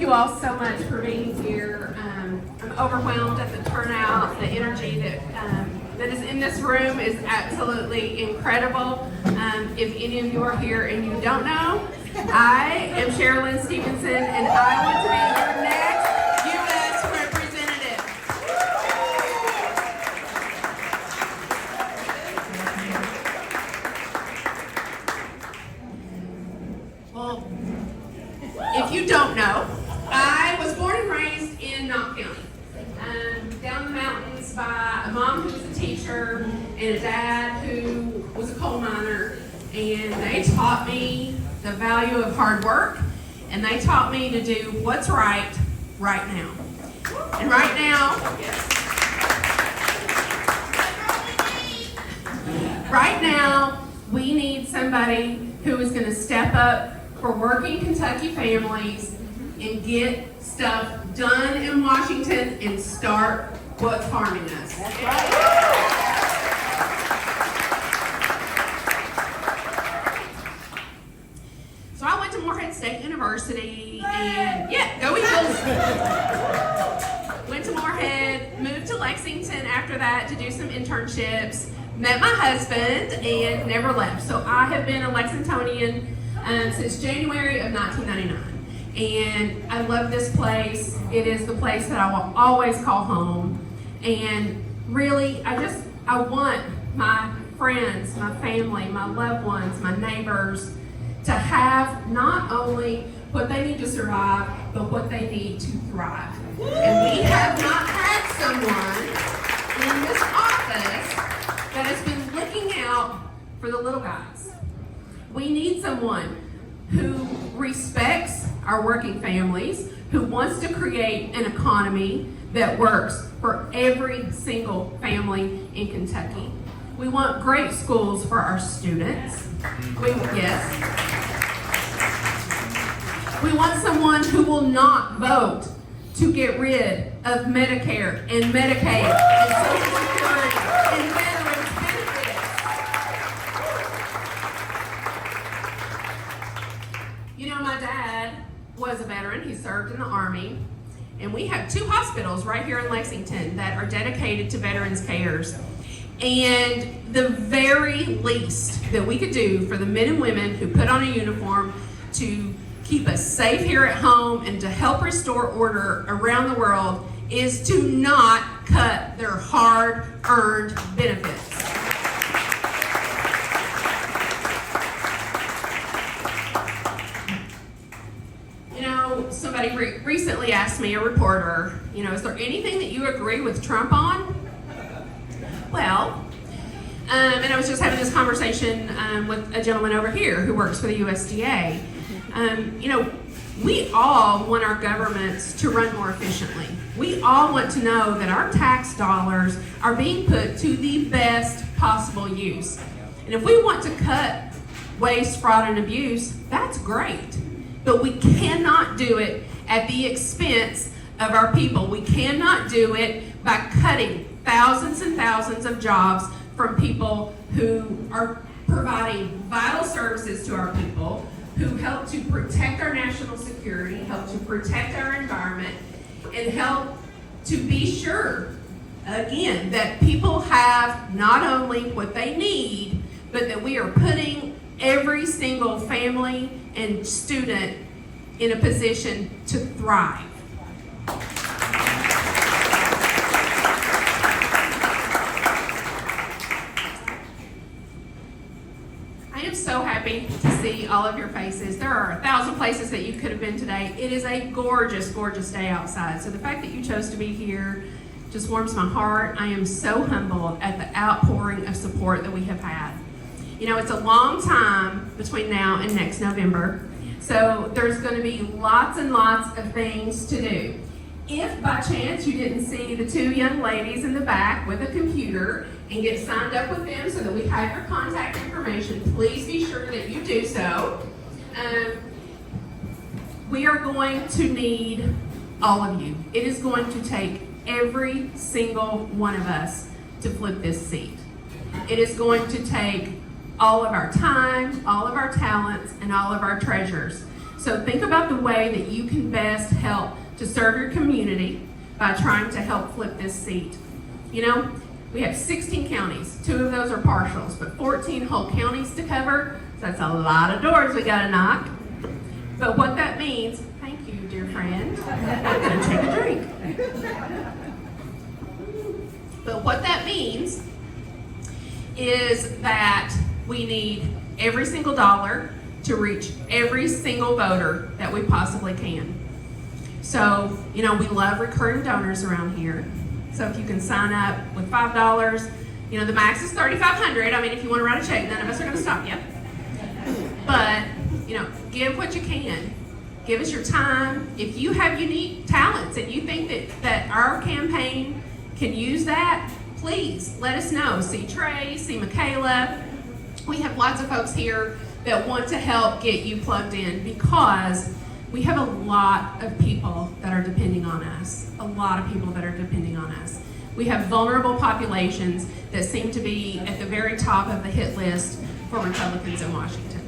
you all so much for being here. I'm overwhelmed at the turnout. The energy that is in this room is absolutely incredible. If any of you are here and you don't know, I am Cherlynn Stevenson, and I want to be your next U.S. representative. Well, if you don't know, I was born and raised in Knott County, down the mountains by a mom who was a teacher and a dad who was a coal miner, and they taught me the value of hard work, and they taught me to do what's right now. And right now, we need somebody who is going to step up for working Kentucky families and get stuff done in Washington and start what's harming us. That's right. So I went to Morehead State University and go Eagles. Went to Morehead, moved to Lexington after that to do some internships, met my husband and never left. So I have been a Lexingtonian since January of 1999. And I love this place. It is the place that I will always call home. And really, I want my friends, my family, my loved ones, my neighbors to have not only what they need to survive, but what they need to thrive. And we have not had someone in this office that has been looking out for the little guys. We need someone who respects our working families, who wants to create an economy that works for every single family in Kentucky. We want great schools for our students. We want someone who will not vote to get rid of Medicare and Medicaid and Social Security and veterans benefits. You know, my dad was a veteran. He served in the Army. And we have 2 hospitals right here in Lexington that are dedicated to veterans cares. And the very least that we could do for the men and women who put on a uniform to keep us safe here at home and to help restore order around the world is to not cut their hard-earned benefits. Somebody recently asked me, a reporter, is there anything that you agree with Trump on? Well, and I was just having this conversation with a gentleman over here who works for the USDA. We all want our governments to run more efficiently. We all want to know that our tax dollars are being put to the best possible use. And if we want to cut waste, fraud, and abuse, that's great. But we cannot do it at the expense of our people. We cannot do it by cutting thousands and thousands of jobs from people who are providing vital services to our people, who help to protect our national security, help to protect our environment, and help to be sure, again, that people have not only what they need, but that we are putting every single family and student in a position to thrive. I am so happy to see all of your faces. There are 1,000 places that you could have been today. It is a gorgeous, gorgeous day outside. So the fact that you chose to be here just warms my heart. I am so humbled at the outpouring of support that we have had. It's a long time between now and next November, so there's going to be lots and lots of things to do. If by chance you didn't see the 2 young ladies in the back with a computer and get signed up with them so that we have your contact information, please be sure that you do so. We are going to need all of you. It is going to take every single one of us to flip this seat. It is going to take all of our time, all of our talents, and all of our treasures. So think about the way that you can best help to serve your community by trying to help flip this seat. You know, we have 16 counties. 2 of those are partials, but 14 whole counties to cover. So that's a lot of doors we gotta knock. But what that means, thank you, dear friend. I'm gonna take a drink. But what that means is that we need every single dollar to reach every single voter that we possibly can. So, you know, we love recurring donors around here. So if you can sign up with $5, you know, the max is $3,500. I mean, if you want to write a check, none of us are going to stop you. But, you know, give what you can. Give us your time. If you have unique talents and you think that our campaign can use that, please let us know. See Trey, see Michaela. We have lots of folks here that want to help get you plugged in because we have a lot of people that are depending on us. A lot of people that are depending on us. We have vulnerable populations that seem to be at the very top of the hit list for Republicans in Washington.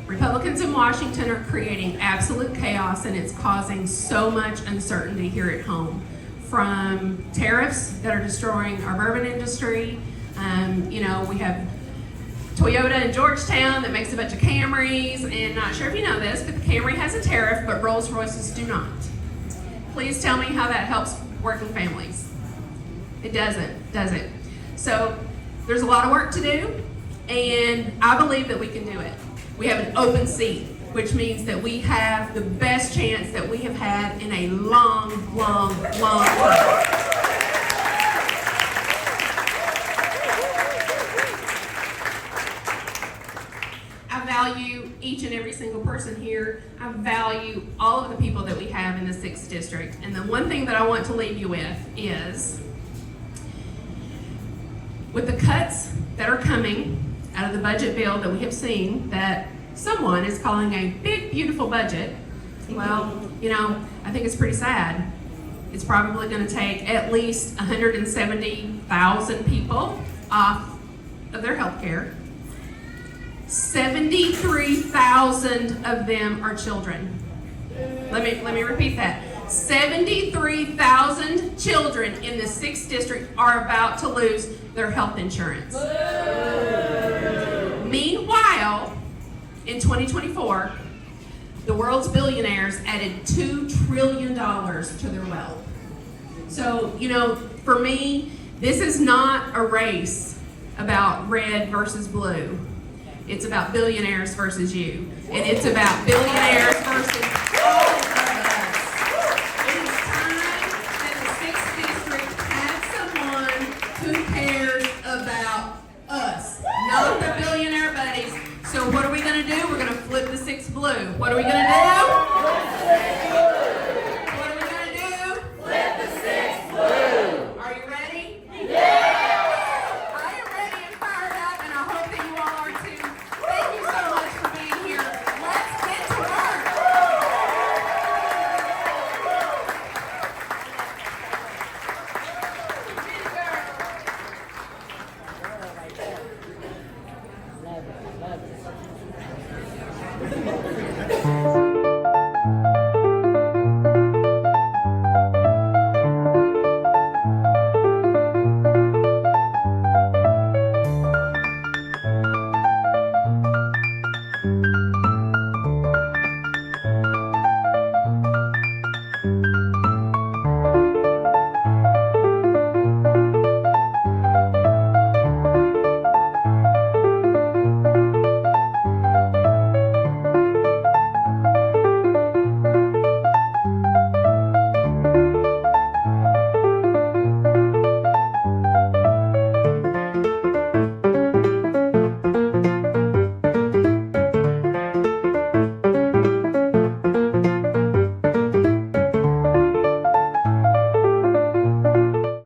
Republicans in Washington are creating absolute chaos, and it's causing so much uncertainty here at home. From tariffs that are destroying our bourbon industry, you know, we have Toyota in Georgetown that makes a bunch of Camrys, and not sure if you know this, but the Camry has a tariff, but Rolls Royces do not. Please tell me how that helps working families. It doesn't, does it? So there's a lot of work to do, and I believe that we can do it. We have an open seat, which means that we have the best chance that we have had in a long, long, long time. I value each and every single person here. I value all of the people that we have in the 6th district. And the one thing that I want to leave you with is, with the cuts that are coming out of the budget bill that we have seen that someone is calling a big, beautiful budget, well, you know, I think it's pretty sad. It's probably going to take at least 170,000 people off of their health care. 73,000 of them are children. Let me repeat that. 73,000 children in the 6th district are about to lose their health insurance. Meanwhile, in 2024, the world's billionaires added $2 trillion to their wealth. So, you know, for me, this is not a race about red versus blue. It's about billionaires versus you. And it's about billionaires versus all of us. It is time that the 6th district has someone who cares about us, not the billionaire buddies. So what are we going to do? We're going to flip the 6th blue. What are we going to do?